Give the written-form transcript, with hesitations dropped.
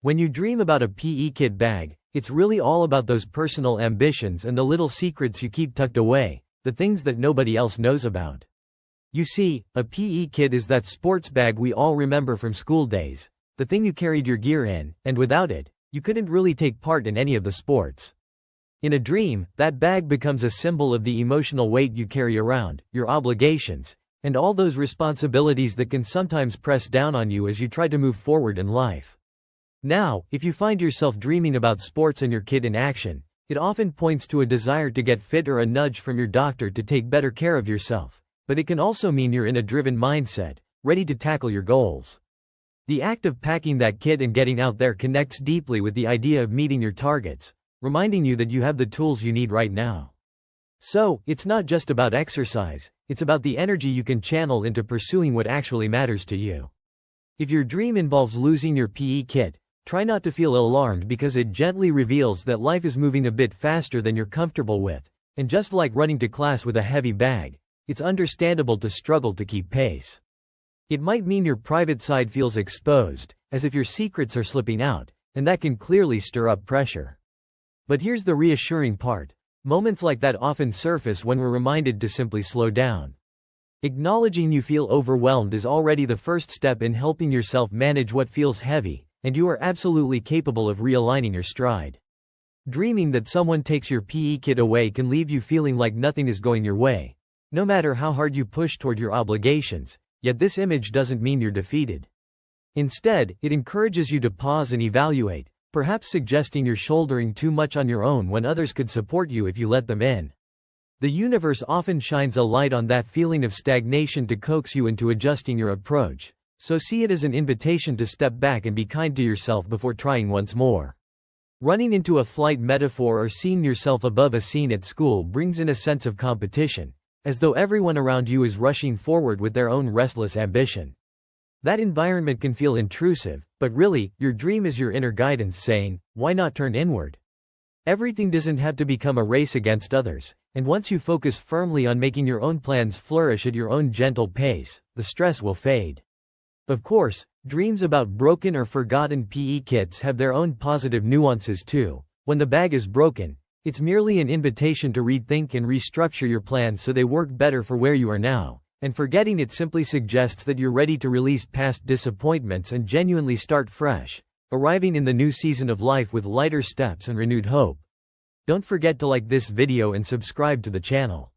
When you dream about a PE kit bag, it's really all about those personal ambitions and the little secrets you keep tucked away, the things that nobody else knows about. You see, a PE kit is that sports bag we all remember from school days, the thing you carried your gear in, and without it, you couldn't really take part in any of the sports. In a dream, that bag becomes a symbol of the emotional weight you carry around, your obligations, and all those responsibilities that can sometimes press down on you as you try to move forward in life. Now, if you find yourself dreaming about sports and your kit in action, it often points to a desire to get fit or a nudge from your doctor to take better care of yourself, but it can also mean you're in a driven mindset, ready to tackle your goals. The act of packing that kit and getting out there connects deeply with the idea of meeting your targets, reminding you that you have the tools you need right now. So, it's not just about exercise, it's about the energy you can channel into pursuing what actually matters to you. If your dream involves losing your PE kit, try not to feel alarmed because it gently reveals that life is moving a bit faster than you're comfortable with, and just like running to class with a heavy bag, it's understandable to struggle to keep pace. It might mean your private side feels exposed, as if your secrets are slipping out, and that can clearly stir up pressure. But here's the reassuring part. Moments like that often surface when we're reminded to simply slow down. Acknowledging you feel overwhelmed is already the first step in helping yourself manage what feels heavy, and you are absolutely capable of realigning your stride. Dreaming that someone takes your PE kit away can leave you feeling like nothing is going your way, no matter how hard you push toward your obligations, yet this image doesn't mean you're defeated. Instead, it encourages you to pause and evaluate, perhaps suggesting you're shouldering too much on your own when others could support you if you let them in. The universe often shines a light on that feeling of stagnation to coax you into adjusting your approach. So see it as an invitation to step back and be kind to yourself before trying once more. Running into a flight metaphor or seeing yourself above a scene at school brings in a sense of competition, as though everyone around you is rushing forward with their own restless ambition. That environment can feel intrusive, but really, your dream is your inner guidance saying, why not turn inward? Everything doesn't have to become a race against others, and once you focus firmly on making your own plans flourish at your own gentle pace, the stress will fade. Of course, dreams about broken or forgotten PE kits have their own positive nuances too. When the bag is broken, it's merely an invitation to rethink and restructure your plans so they work better for where you are now, and forgetting it simply suggests that you're ready to release past disappointments and genuinely start fresh, arriving in the new season of life with lighter steps and renewed hope. Don't forget to like this video and subscribe to the channel.